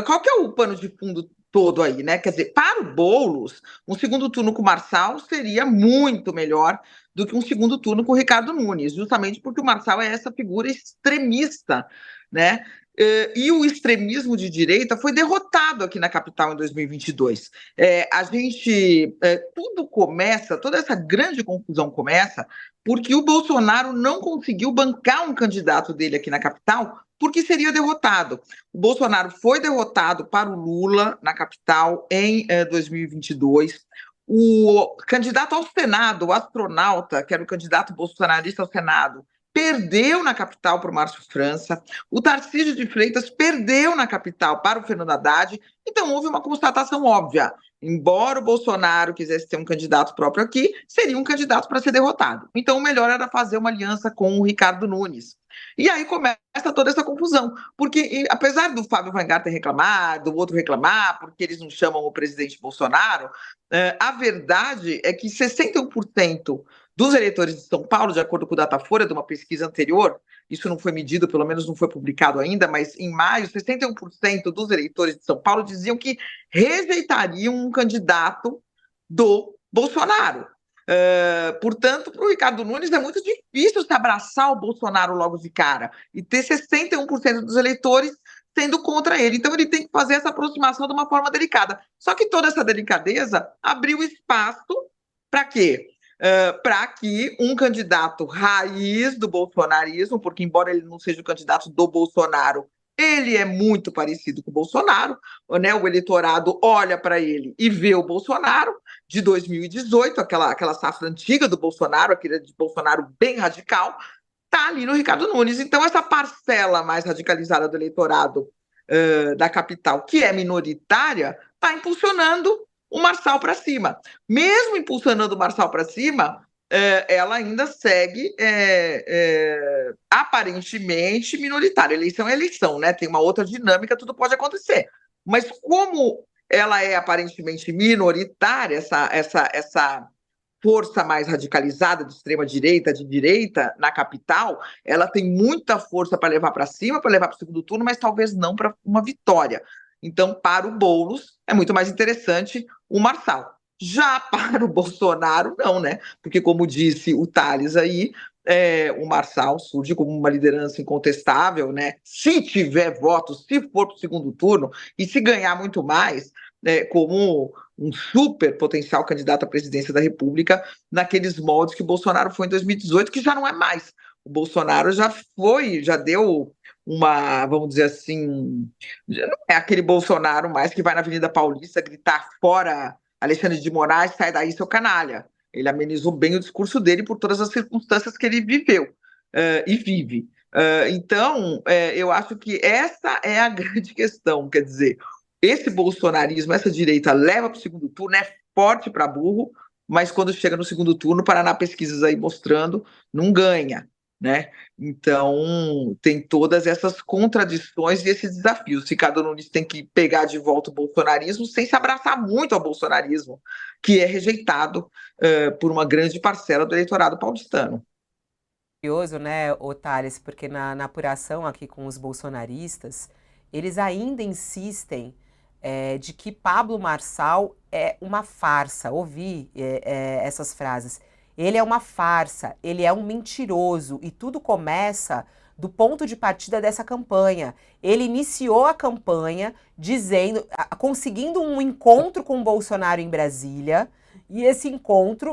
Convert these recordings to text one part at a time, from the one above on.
qual que é o pano de fundo todo aí, né? Quer dizer, para o Boulos, um segundo turno com o Marçal seria muito melhor do que um segundo turno com o Ricardo Nunes, justamente porque o Marçal é essa figura extremista, né? E o extremismo de direita foi derrotado aqui na capital em 2022. Tudo começa, toda essa grande confusão começa porque o Bolsonaro não conseguiu bancar um candidato dele aqui na capital porque seria derrotado. O Bolsonaro foi derrotado para o Lula na capital em 2022. O candidato ao Senado, o astronauta, que era o candidato bolsonarista ao Senado, perdeu na capital para o Márcio França. O Tarcísio de Freitas perdeu na capital para o Fernando Haddad. Então, houve uma constatação óbvia. Embora o Bolsonaro quisesse ter um candidato próprio aqui, seria um candidato para ser derrotado. Então, o melhor era fazer uma aliança com o Ricardo Nunes. E aí começa toda essa confusão, porque apesar do Fábio Weingarten reclamar, do outro reclamar, porque eles não chamam o presidente Bolsonaro, a verdade é que 61% dos eleitores de São Paulo, de acordo com o Datafolha, de uma pesquisa anterior, isso não foi medido, pelo menos não foi publicado ainda, mas em maio, 61% dos eleitores de São Paulo diziam que rejeitariam um candidato do Bolsonaro. Portanto, para o Ricardo Nunes é muito difícil se abraçar o Bolsonaro logo de cara e ter 61% dos eleitores sendo contra ele. Então, ele tem que fazer essa aproximação de uma forma delicada. Só que toda essa delicadeza abriu espaço para quê? Para que um candidato raiz do bolsonarismo, porque embora ele não seja o candidato do Bolsonaro, ele é muito parecido com o Bolsonaro, né? O eleitorado olha para ele e vê o Bolsonaro de 2018, aquela safra antiga do Bolsonaro, aquele de Bolsonaro bem radical, está ali no Ricardo Nunes. Então, essa parcela mais radicalizada do eleitorado da capital, que é minoritária, está impulsionando o Marçal para cima. Mesmo impulsionando o Marçal para cima, ela ainda segue aparentemente minoritária. Eleição é eleição, né? Tem uma outra dinâmica, tudo pode acontecer. Mas como ela é aparentemente minoritária, essa força mais radicalizada de extrema direita, de direita, na capital, ela tem muita força para levar para cima, para levar para o segundo turno, mas talvez não para uma vitória. Então, para o Boulos, é muito mais interessante o Marçal. Já para o Bolsonaro, não, né? Porque, como disse o Thales aí, o Marçal surge como uma liderança incontestável, né? Se tiver votos, se for para o segundo turno, e se ganhar muito mais, como um super potencial candidato à presidência da República, naqueles moldes que o Bolsonaro foi em 2018, que já não é mais. O Bolsonaro já deu uma, vamos dizer assim, já não é aquele Bolsonaro mais que vai na Avenida Paulista gritar fora Alexandre de Moraes, sai daí, seu canalha. Ele amenizou bem o discurso dele por todas as circunstâncias que ele viveu e vive. Então, eu acho que essa é a grande questão, quer dizer, esse bolsonarismo, essa direita leva para o segundo turno, é forte para burro, mas quando chega no segundo turno, Paraná pesquisas aí mostrando, não ganha, né? Então, tem todas essas contradições e esses desafios. Ricardo Nunes tem que pegar de volta o bolsonarismo sem se abraçar muito ao bolsonarismo, que é rejeitado por uma grande parcela do eleitorado paulistano. Curioso, né, Thales, porque na apuração aqui com os bolsonaristas, eles ainda insistem de que Pablo Marçal é uma farsa. Ouvi essas frases. Ele é uma farsa, ele é um mentiroso e tudo começa do ponto de partida dessa campanha. Ele iniciou a campanha dizendo, conseguindo um encontro com o Bolsonaro em Brasília, e esse encontro,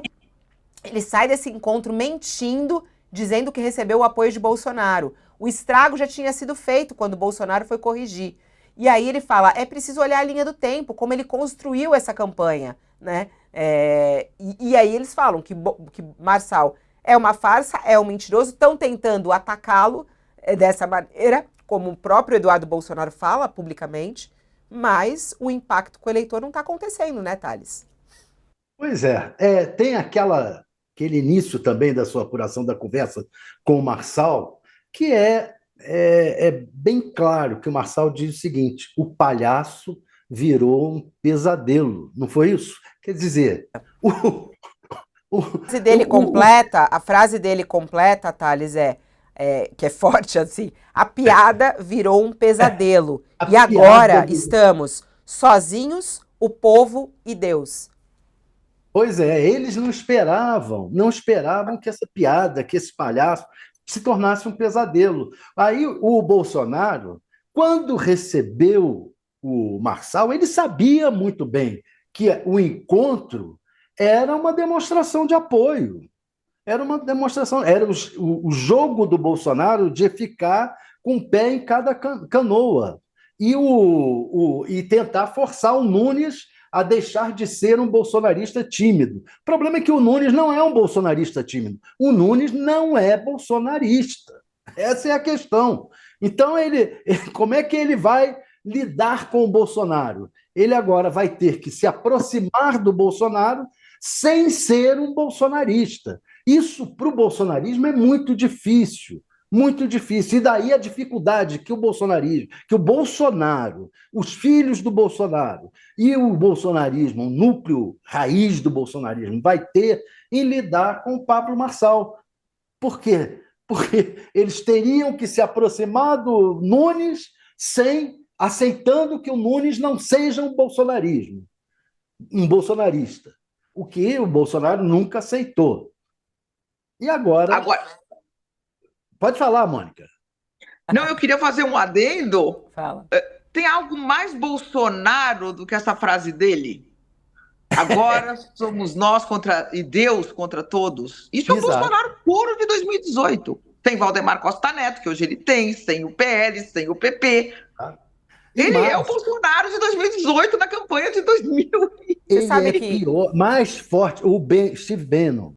ele sai desse encontro mentindo, dizendo que recebeu o apoio de Bolsonaro. O estrago já tinha sido feito quando Bolsonaro foi corrigir. E aí ele fala, é preciso olhar a linha do tempo, como ele construiu essa campanha, né? E aí eles falam que Marçal é uma farsa, é um mentiroso, estão tentando atacá-lo dessa maneira, como o próprio Eduardo Bolsonaro fala publicamente, mas o impacto com o eleitor não está acontecendo, né, Thales? Pois tem aquele início também da sua apuração da conversa com o Marçal, que é bem claro que o Marçal diz o seguinte: o palhaço virou um pesadelo, não foi isso? Quer dizer, o, o, A frase dele completa, Thales, que é forte assim, a piada virou um pesadelo. A E agora piada. estamos sozinhos, o povo e Deus. Pois é, eles não esperavam que essa piada, que esse palhaço se tornasse um pesadelo. Aí o Bolsonaro, quando recebeu o Marçal, ele sabia muito bem que o encontro era uma demonstração de apoio. Era uma demonstração, era o jogo do Bolsonaro de ficar com o pé em cada canoa e tentar forçar o Nunes a deixar de ser um bolsonarista tímido. O problema é que o Nunes não é um bolsonarista tímido. O Nunes não é bolsonarista. Essa é a questão. Então, como é que ele vai lidar com o Bolsonaro? Ele agora vai ter que se aproximar do Bolsonaro sem ser um bolsonarista. Isso para o bolsonarismo é muito difícil, muito difícil. E daí a dificuldade que o bolsonarismo, que o Bolsonaro, os filhos do Bolsonaro e o bolsonarismo, o núcleo raiz do bolsonarismo, vai ter em lidar com o Pablo Marçal. Por quê? Porque eles teriam que se aproximar do Nunes aceitando que o Nunes não seja um bolsonarista, o que o Bolsonaro nunca aceitou. E agora. Agora, Pode falar, Mônica. não, eu queria fazer um adendo. Fala. Tem algo mais Bolsonaro do que essa frase dele? Agora somos nós e Deus contra todos. Isso é o Exato. Bolsonaro puro de 2018. Sem Valdemar Costa Neto, que hoje ele tem, sem o PL, sem o PP. Ele é o Bolsonaro de 2018 na campanha de 2000. Você Ele sabe é que pior, mais forte. Steve Bannon